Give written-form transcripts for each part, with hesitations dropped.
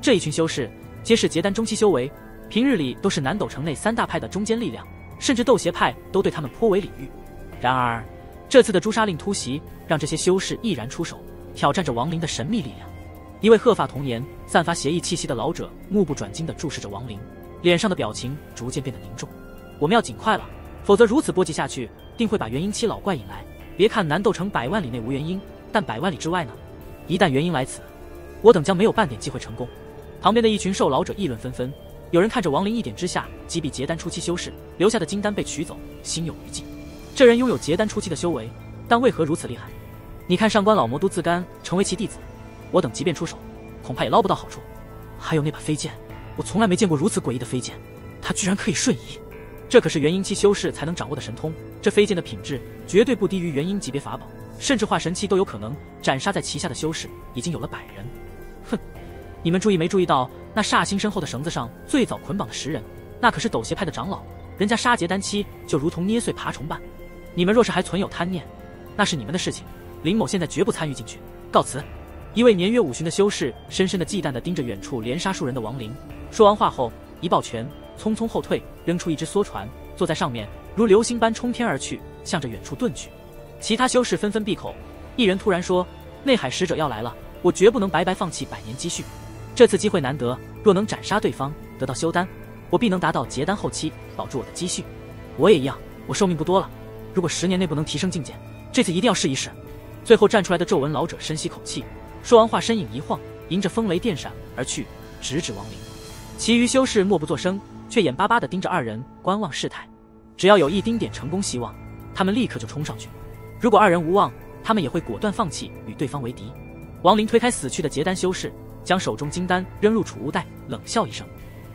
这一群修士皆是结丹中期修为，平日里都是南斗城内3大派的中坚力量，甚至斗邪派都对他们颇为礼遇。然而这次的诛杀令突袭，让这些修士毅然出手，挑战着亡灵的神秘力量。一位鹤发童颜、散发邪异气息的老者目不转睛地注视着亡灵，脸上的表情逐渐变得凝重。我们要尽快了，否则如此波及下去，定会把元婴期老怪引来。别看南斗城100万里内无元婴，但100万里之外呢？一旦元婴来此，我等将没有半点机会成功。旁边的一群兽老者议论纷纷，有人看着亡灵一点之下击毙结丹初期修士，留下的金丹被取走，心有余悸。这人拥有结丹初期的修为，但为何如此厉害？你看上官老魔都自甘成为其弟子，我等即便出手，恐怕也捞不到好处。还有那把飞剑，我从来没见过如此诡异的飞剑，它居然可以瞬移。这可是元婴期修士才能掌握的神通，这飞剑的品质绝对不低于元婴级别法宝，甚至化神期都有可能。斩杀在旗下的修士已经有了100人。哼，你们注意没注意到那煞星身后的绳子上最早捆绑的10人？那可是斗邪派的长老，人家杀结丹期就如同捏碎爬虫般。你们若是还存有贪念，那是你们的事情，林某现在绝不参与进去，告辞。一位年约50旬的修士深深地忌惮地盯着远处连杀数人的亡灵，说完话后一抱拳，匆匆后退，扔出一只梭船，坐在上面如流星般冲天而去，向着远处遁去。其他修士纷纷闭口，一人突然说：内海使者要来了，我绝不能白白放弃100年积蓄，这次机会难得，若能斩杀对方得到修丹，我必能达到结丹后期，保住我的积蓄。我也一样，我寿命不多了，如果10年内不能提升境界，这次一定要试一试。最后站出来的皱纹老者深吸口气，说完话身影一晃，迎着风雷电闪而去，直指亡灵。其余修士默不作声，却眼巴巴地盯着2人，观望事态。只要有一丁点成功希望，他们立刻就冲上去。如果2人无望，他们也会果断放弃，与对方为敌。亡灵推开死去的结丹修士，将手中金丹扔入储物袋，冷笑一声。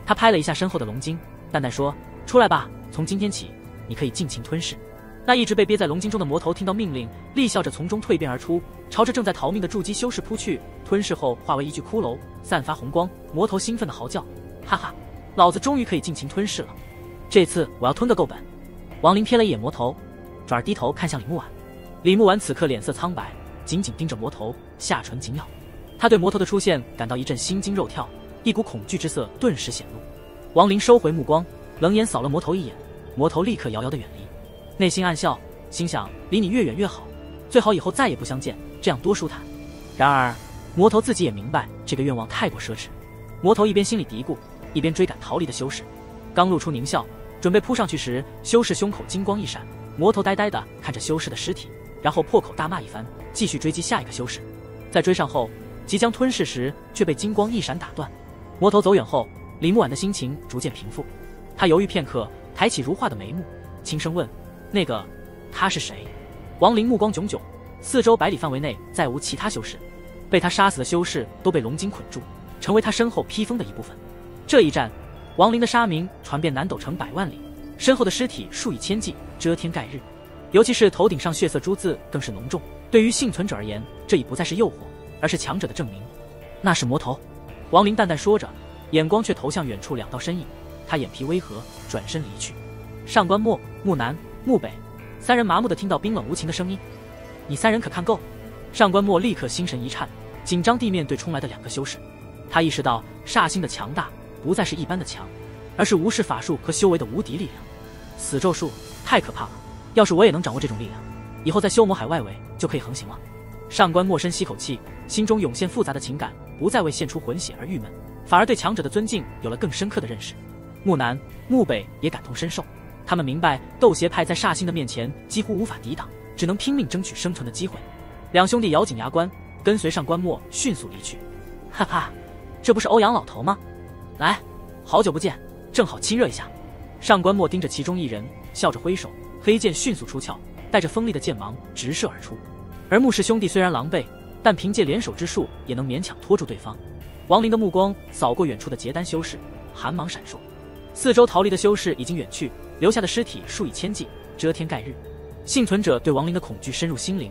他拍了一下身后的龙晶，淡淡说：出来吧，从今天起你可以尽情吞噬。那一直被憋在龙晶中的魔头听到命令，厉笑着从中蜕变而出，朝着正在逃命的筑基修士扑去。吞噬后化为一具骷髅，散发红光。魔头兴奋地嚎叫：哈哈，老子终于可以尽情吞噬了，这次我要吞个够本。亡灵瞥了一眼魔头，转而低头看向李木婉。李木婉此刻脸色苍白，紧紧盯着魔头，下唇紧咬。他对魔头的出现感到一阵心惊肉跳，一股恐惧之色顿时显露。亡灵收回目光，冷眼扫了魔头一眼，魔头立刻遥遥地远离，内心暗笑，心想离你越远越好，最好以后再也不相见，这样多舒坦。然而魔头自己也明白这个愿望太过奢侈。魔头一边心里嘀咕，一边追赶逃离的修士。刚露出狞笑，准备扑上去时，修士胸口金光一闪，魔头呆呆地看着修士的尸体，然后破口大骂一番，继续追击下一个修士。在追上后，即将吞噬时，却被金光一闪打断。魔头走远后，李木婉的心情逐渐平复。他犹豫片刻，抬起如画的眉目，轻声问：那个他是谁？亡灵目光炯炯，四周100里范围内再无其他修士，被他杀死的修士都被龙晶捆住，成为他身后披风的一部分。这一战，亡灵的杀名传遍南斗城100万里，身后的尸体数以千计，遮天盖日。尤其是头顶上血色珠字更是浓重，对于幸存者而言，这已不再是诱惑，而是强者的证明。那是魔头。亡灵淡淡说着，眼光却投向远处2道身影，他眼皮微合，转身离去。上官墨、木南、木北3人麻木地听到冰冷无情的声音：你3人可看够？上官墨立刻心神一颤，紧张地面对冲来的2个修士。他意识到煞星的强大不再是一般的强，而是无视法术和修为的无敌力量。死咒术太可怕了，要是我也能掌握这种力量，以后在修魔海外围就可以横行了。上官墨深吸口气，心中涌现复杂的情感，不再为现出魂血而郁闷，反而对强者的尊敬有了更深刻的认识。木南、木北也感同身受，他们明白斗邪派在煞星的面前几乎无法抵挡，只能拼命争取生存的机会。2兄弟咬紧牙关，跟随上官墨迅速离去。哈哈，这不是欧阳老头吗？来，好久不见，正好亲热一下。上官墨盯着其中一人，笑着挥手，黑剑迅速出鞘，带着锋利的剑芒直射而出。而穆氏兄弟虽然狼狈，但凭借联手之术也能勉强拖住对方。亡灵的目光扫过远处的结丹修士，寒芒闪烁。四周逃离的修士已经远去，留下的尸体数以千计，遮天盖日。幸存者对亡灵的恐惧深入心灵，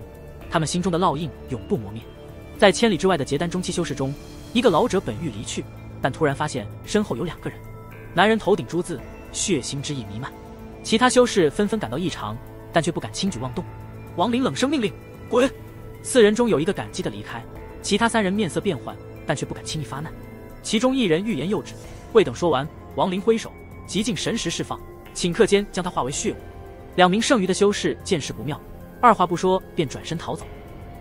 他们心中的烙印永不磨灭。在千里之外的结丹中期修士中，一个老者本欲离去，但突然发现身后有2个人。男人头顶珠字，血腥之意弥漫。其他修士纷纷感到异常，但却不敢轻举妄动。亡灵冷声命令：滚！4人中有一个感激地离开，其他3人面色变幻，但却不敢轻易发难。其中一人欲言又止，未等说完，亡灵挥手，极尽神识释放，顷刻间将他化为血雾。2名剩余的修士见势不妙，二话不说便转身逃走。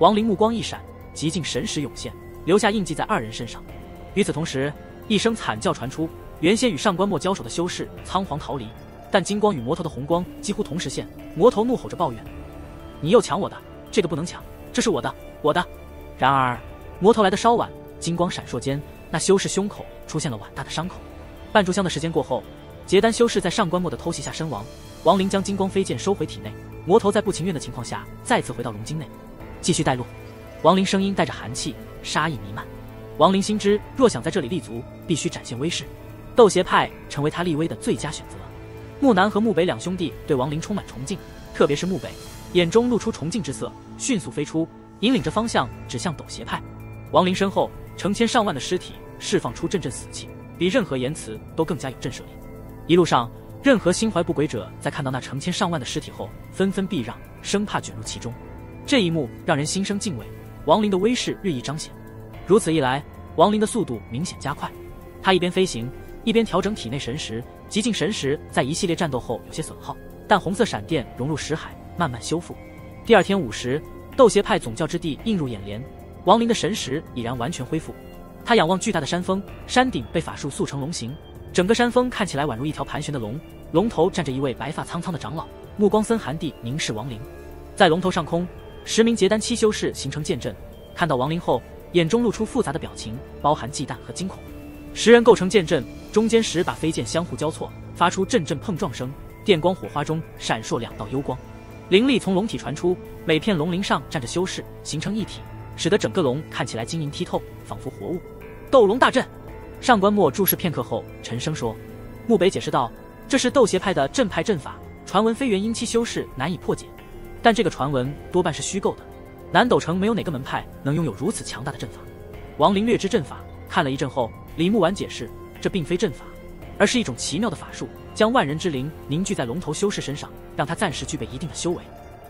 亡灵目光一闪，极尽神识涌现，留下印记在2人身上。与此同时，一声惨叫传出，原先与上官墨交手的修士仓皇逃离，但金光与魔头的红光几乎同时现。魔头怒吼着抱怨：“你又抢我的，这个不能抢，这是我的，我的！”然而魔头来得稍晚，金光闪烁间，那修士胸口出现了碗大的伤口。半炷香的时间过后，结丹修士在上官墨的偷袭下身亡。亡灵将金光飞剑收回体内，魔头在不情愿的情况下再次回到龙晶内，继续带路。亡灵声音带着寒气，杀意弥漫。亡灵心知，若想在这里立足，必须展现威势。斗邪派成为他立威的最佳选择。木南和木北2兄弟对亡灵充满崇敬，特别是木北，眼中露出崇敬之色，迅速飞出，引领着方向指向斗邪派。亡灵身后成千上万的尸体释放出阵阵死气，比任何言辞都更加有震慑力。一路上，任何心怀不轨者在看到那成千上万的尸体后，纷纷避让，生怕卷入其中。这一幕让人心生敬畏，亡灵的威势日益彰显。如此一来，亡灵的速度明显加快。他一边飞行，一边调整体内神识，极尽神识在一系列战斗后有些损耗，但红色闪电融入识海，慢慢修复。第2天午时，斗邪派总教之地映入眼帘，亡灵的神识已然完全恢复。他仰望巨大的山峰，山顶被法术塑成龙形，整个山峰看起来宛如一条盘旋的龙，龙头站着一位白发苍苍的长老，目光森寒地凝视亡灵。在龙头上空，10名结丹7修士形成剑阵，看到亡灵后，眼中露出复杂的表情，包含忌惮和惊恐。10人构成剑阵，中间10把飞剑相互交错，发出阵阵碰撞声，电光火花中闪烁2道幽光，灵力从龙体传出，每片龙鳞上站着修士，形成一体，使得整个龙看起来晶莹剔透，仿佛活物。斗龙大阵。上官墨注视片刻后沉声说。木北解释道，这是斗邪派的阵派阵法，传闻非元婴期修士难以破解，但这个传闻多半是虚构的。南斗城没有哪个门派能拥有如此强大的阵法。亡灵略知阵法，看了一阵后，李木婉解释，这并非阵法，而是一种奇妙的法术，将万人之灵凝聚在龙头修士身上，让他暂时具备一定的修为。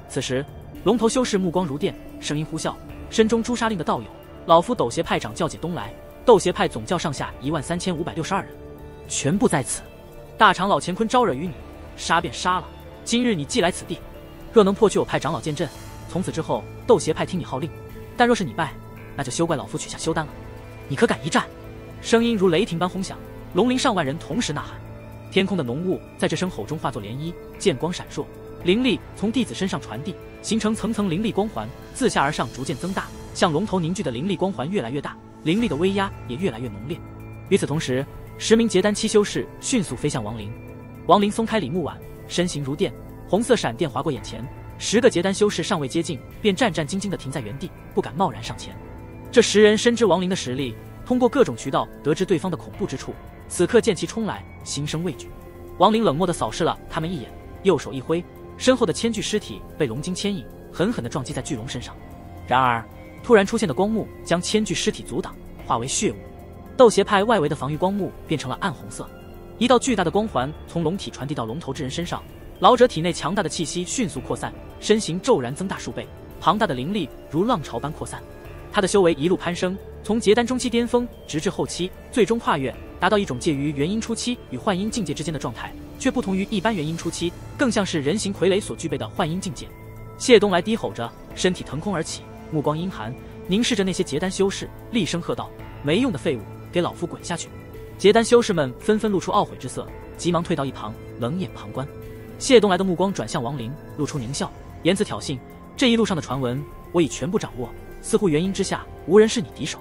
此时龙头修士目光如电，声音呼啸，身中朱砂令的道友，老夫斗邪派长教解东来，斗邪派总教上下13562人，全部在此。大长老乾坤招惹于你，杀便杀了，今日你既来此地，若能破去我派长老剑阵，从此之后斗邪派听你号令，但若是你败，那就休怪老夫取下修丹了。你可敢一战？声音如雷霆般轰响，龙鳞上万人同时呐喊。天空的浓雾在这声吼中化作涟漪，剑光闪烁，灵力从弟子身上传递，形成层层灵力光环，自下而上逐渐增大，向龙头凝聚的灵力光环越来越大，灵力的威压也越来越浓烈。与此同时，10名结丹7修士迅速飞向亡灵。亡灵松开李木婉，身形如电，红色闪电划过眼前，10个结丹修士尚未接近，便战战兢兢地停在原地，不敢贸然上前。这10人深知亡灵的实力，通过各种渠道得知对方的恐怖之处，此刻见其冲来，心生畏惧。亡灵冷漠地扫视了他们一眼，右手一挥，身后的千具尸体被龙晶牵引，狠狠地撞击在巨龙身上。然而突然出现的光幕将千具尸体阻挡，化为血雾。斗邪派外围的防御光幕变成了暗红色，一道巨大的光环从龙体传递到龙头之人身上，老者体内强大的气息迅速扩散，身形骤然增大数倍，庞大的灵力如浪潮般扩散。他的修为一路攀升，从结丹中期巅峰直至后期，最终跨越，达到一种介于元婴初期与幻婴境界之间的状态，却不同于一般元婴初期，更像是人形傀儡所具备的幻婴境界。谢东来低吼着，身体腾空而起，目光阴寒，凝视着那些结丹修士，厉声喝道：“没用的废物，给老夫滚下去！”结丹修士们纷纷露出懊悔之色，急忙退到一旁，冷眼旁观。谢东来的目光转向亡灵，露出狞笑，言辞挑衅：“这一路上的传闻，我已全部掌握，似乎元婴之下无人是你敌手。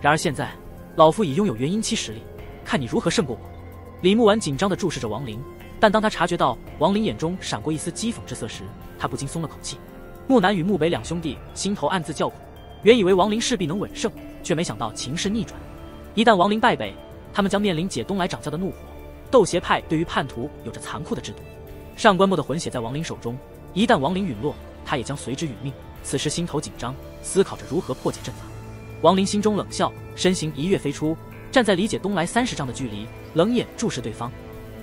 然而现在，老夫已拥有元婴期实力，看你如何胜过我。”李木婉紧张地注视着亡灵，但当他察觉到亡灵眼中闪过一丝讥讽之色时，他不禁松了口气。木南与木北2兄弟心头暗自叫苦，原以为亡灵势必能稳胜，却没想到情势逆转。一旦亡灵败北，他们将面临解东来掌教的怒火。斗邪派对于叛徒有着残酷的制度，上官墨的魂血在亡灵手中，一旦亡灵陨落，他也将随之殒命。此时心头紧张，思考着如何破解阵法。亡灵心中冷笑，身形一跃飞出，站在离解东来30丈的距离，冷眼注视对方：“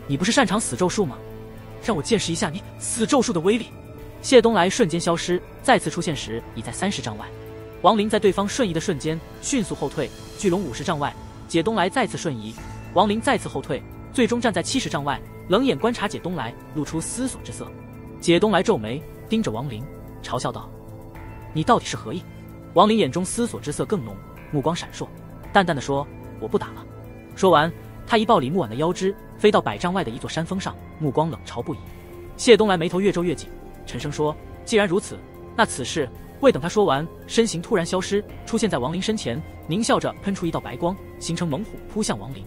你不是擅长死咒术吗？让我见识一下你死咒术的威力！”谢东来瞬间消失，再次出现时已在30丈外。亡灵在对方瞬移的瞬间迅速后退，巨龙50丈外，解东来再次瞬移，王林再次后退，最终站在70丈外，冷眼观察解东来，露出思索之色。解东来皱眉，盯着王林，嘲笑道：“你到底是何意？”王林眼中思索之色更浓，目光闪烁，淡淡的说：“我不打了。”说完，他一抱李木婉的腰肢，飞到100丈外的一座山峰上，目光冷嘲不已。谢东来眉头越皱越紧，沉声说：“既然如此，那此事……”未等他说完，身形突然消失，出现在王林身前，狞笑着喷出一道白光，形成猛虎扑向王林。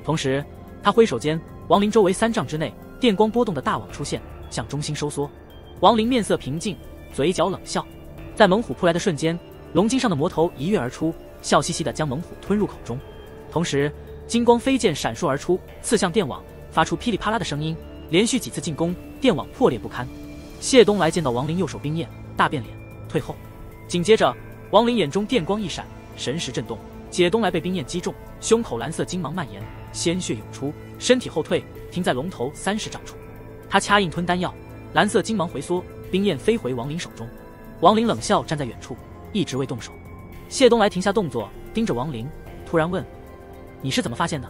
同时，他挥手间，王林周围3丈之内，电光波动的大网出现，向中心收缩。王林面色平静，嘴角冷笑。在猛虎扑来的瞬间，龙筋上的魔头一跃而出，笑嘻嘻地将猛虎吞入口中。同时，金光飞剑闪烁而出，刺向电网，发出噼里啪啦的声音，连续几次进攻，电网破裂不堪。谢东来见到王林右手冰焰，大变脸，退后。紧接着，王林眼中电光一闪，神识震动，解东来被冰焰击中，胸口蓝色金芒蔓延，鲜血涌出，身体后退，停在龙头30丈处。他掐硬吞丹药，蓝色金芒回缩，冰焰飞回王林手中。王林冷笑，站在远处，一直未动手。谢东来停下动作，盯着王林，突然问：“你是怎么发现的？”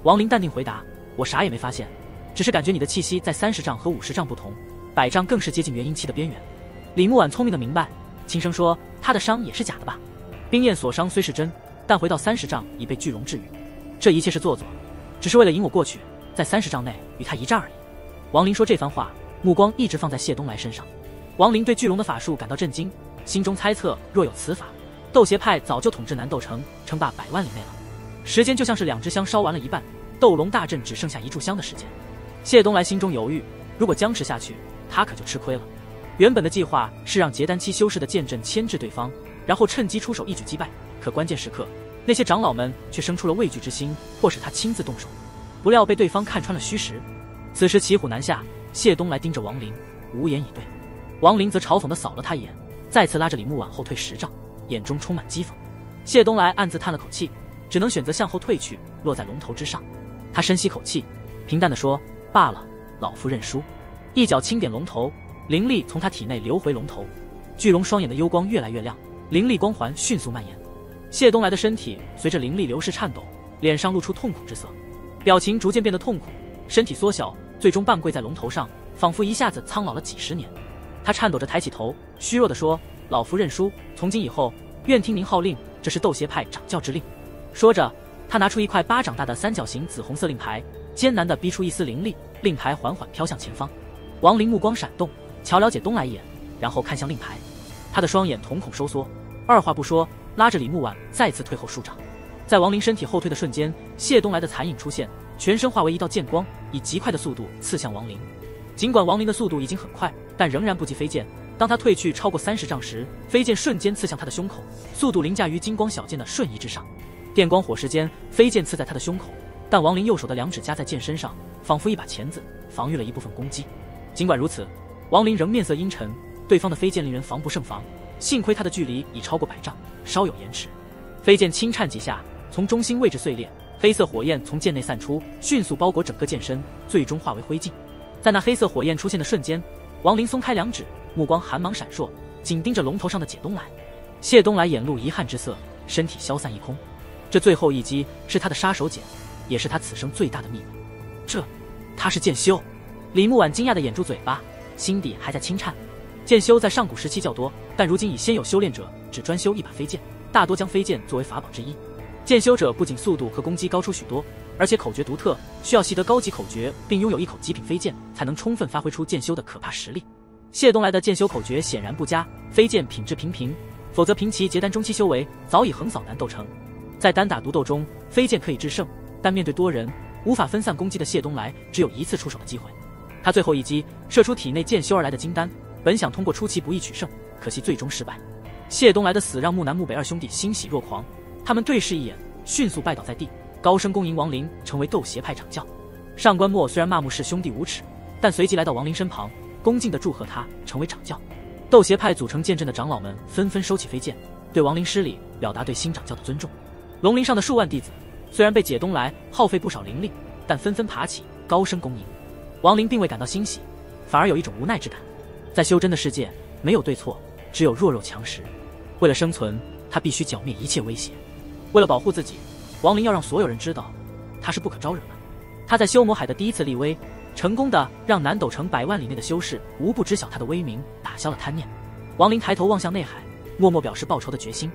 王林淡定回答：“我啥也没发现，只是感觉你的气息在30丈和50丈不同，100丈更是接近元婴期的边缘。”李木婉聪明的明白，轻声说：“他的伤也是假的吧？冰焰所伤虽是真，但回到30丈已被巨龙治愈，这一切是做作，只是为了引我过去，在30丈内与他一战而已。”王林说这番话，目光一直放在谢东来身上。王林对巨龙的法术感到震惊，心中猜测，若有此法，斗邪派早就统治南斗城，称霸100万里内了。时间就像是2支香烧完了一半，斗龙大阵只剩下1炷香的时间。谢东来心中犹豫，如果僵持下去，他可就吃亏了。原本的计划是让结丹期修士的剑阵牵制对方，然后趁机出手一举击败，可关键时刻，那些长老们却生出了畏惧之心，迫使他亲自动手。不料被对方看穿了虚实。此时骑虎难下，谢东来盯着王林，无言以对。王林则嘲讽地扫了他一眼，再次拉着李木婉后退10丈，眼中充满讥讽。谢东来暗自叹了口气，只能选择向后退去，落在龙头之上。他深吸口气，平淡地说：“罢了，老夫认输。”一脚轻点龙头，灵力从他体内流回龙头。巨龙双眼的幽光越来越亮，灵力光环迅速蔓延。谢东来的身体随着灵力流逝颤抖，脸上露出痛苦之色，表情逐渐变得痛苦，身体缩小，最终半跪在龙头上，仿佛一下子苍老了几10年。他颤抖着抬起头，虚弱地说：“老夫认输，从今以后愿听您号令，这是斗邪派掌教之令。”说着，他拿出一块巴掌大的3角形紫红色令牌，艰难地逼出一丝灵力，令牌缓缓飘向前方。王林目光闪动，瞧了解东来一眼，然后看向令牌，他的双眼瞳孔收缩，二话不说，拉着李木婉再次退后数丈。在王林身体后退的瞬间，谢东来的残影出现，全身化为一道剑光，以极快的速度刺向王林。尽管王林的速度已经很快，但仍然不及飞剑。当他退去超过30丈时，飞剑瞬间刺向他的胸口，速度凌驾于金光小剑的瞬移之上。电光火石间，飞剑刺在他的胸口，但王林右手的2指夹在剑身上，仿佛一把钳子，防御了一部分攻击。尽管如此，王林仍面色阴沉，对方的飞剑令人防不胜防，幸亏他的距离已超过100丈，稍有延迟。飞剑轻颤几下，从中心位置碎裂，黑色火焰从剑内散出，迅速包裹整个剑身，最终化为灰烬。在那黑色火焰出现的瞬间，王林松开2指，目光寒芒闪烁，紧盯着龙头上的解东来。谢东来眼露遗憾之色，身体消散一空。这最后一击是他的杀手锏，也是他此生最大的秘密。他是剑修。李木婉惊讶地掩住嘴巴，心底还在轻颤。剑修在上古时期较多，但如今已先有修炼者只专修一把飞剑，大多将飞剑作为法宝之一。剑修者不仅速度和攻击高出许多，而且口诀独特，需要习得高级口诀并拥有一口极品飞剑，才能充分发挥出剑修的可怕实力。谢东来的剑修口诀显然不佳，飞剑品质平平，否则凭其结丹中期修为，早已横扫南斗城。在单打独斗中，飞剑可以制胜，但面对多人无法分散攻击的谢东来，只有一次出手的机会。他最后一击射出体内剑修而来的金丹，本想通过出其不意取胜，可惜最终失败。谢东来的死让木南木北2兄弟欣喜若狂，他们对视一眼，迅速拜倒在地，高声恭迎王林成为斗邪派掌教。上官墨虽然骂木氏兄弟无耻，但随即来到王林身旁，恭敬地祝贺他成为掌教。斗邪派组成剑阵的长老们纷纷收起飞剑，对王林施礼，表达对新掌教的尊重。龙陵上的数万弟子虽然被解东来耗费不少灵力，但纷纷爬起，高声恭迎。王林并未感到欣喜，反而有一种无奈之感。在修真的世界，没有对错，只有弱肉强食。为了生存，他必须剿灭一切威胁。为了保护自己，王林要让所有人知道，他是不可招惹的。他在修魔海的第一次立威，成功的让南斗城100万里内的修士无不知晓他的威名，打消了贪念。王林抬头望向内海，默默表示报仇的决心。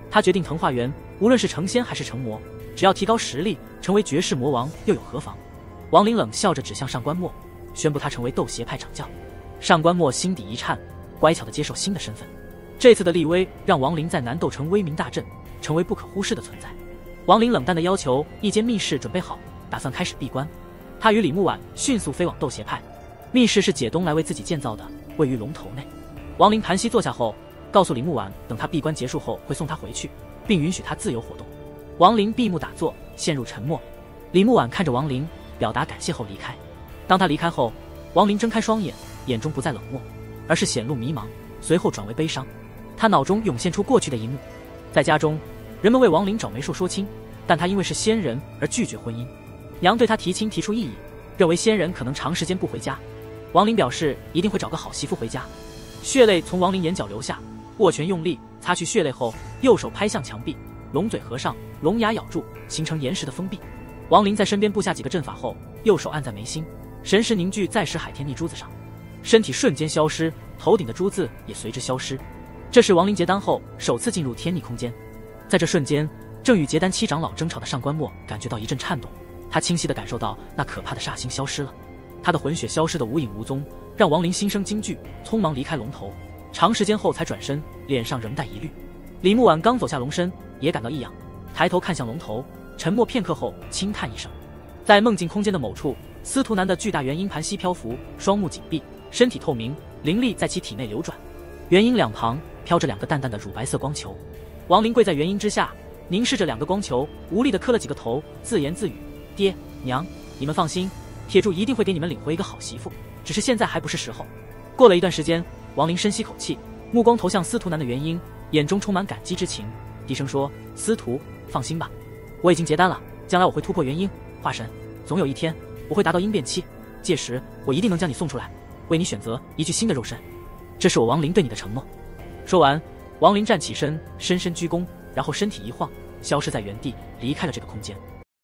他决定腾化缘，无论是成仙还是成魔，只要提高实力，成为绝世魔王又有何妨？王林冷笑着指向上官墨，宣布他成为斗邪派掌教。上官墨心底一颤，乖巧地接受新的身份。这次的立威让王林在南斗城威名大振，成为不可忽视的存在。王林冷淡地要求一间密室准备好，打算开始闭关。他与李木婉迅速飞往斗邪派。密室是解东来为自己建造的，位于龙头内。王林盘膝坐下后，告诉李木婉，等他闭关结束后会送他回去，并允许他自由活动。王林闭目打坐，陷入沉默。李木婉看着王林，表达感谢后离开。当他离开后，王林睁开双眼，眼中不再冷漠，而是显露迷茫，随后转为悲伤。他脑中涌现出过去的一幕：在家中，人们为王林找媒妁说亲，但他因为是仙人而拒绝婚姻。娘对他提亲提出异议，认为仙人可能长时间不回家。王林表示一定会找个好媳妇回家。血泪从王林眼角流下，握拳用力擦去血泪后，右手拍向墙壁，龙嘴合上，龙牙咬住，形成岩石的封闭。王林在身边布下几个阵法后，右手按在眉心，神识凝聚在石海天逆珠子上，身体瞬间消失，头顶的珠子也随之消失。这是王林结丹后首次进入天逆空间。在这瞬间，正与结丹7长老争吵的上官墨感觉到一阵颤动，他清晰地感受到那可怕的煞星消失了，他的魂血消失得无影无踪，让王林心生惊惧，匆忙离开龙头。长时间后才转身，脸上仍带疑虑。李木婉刚走下龙身，也感到异样，抬头看向龙头，沉默片刻后轻叹一声。在梦境空间的某处，司徒南的巨大元婴盘膝漂浮，双目紧闭，身体透明，灵力在其体内流转。元婴两旁飘着2个淡淡的乳白色光球。王林跪在元婴之下，凝视着2个光球，无力地磕了几个头，自言自语：爹娘，你们放心，铁柱一定会给你们领回一个好媳妇，只是现在还不是时候。过了一段时间，王林深吸口气，目光投向司徒南的元婴，眼中充满感激之情，低声说：司徒，放心吧，我已经结丹了，将来我会突破元婴化神，总有一天我会达到婴变期，届时我一定能将你送出来，为你选择一具新的肉身，这是我王林对你的承诺。说完，王林站起身，深深鞠躬，然后身体一晃，消失在原地，离开了这个空间。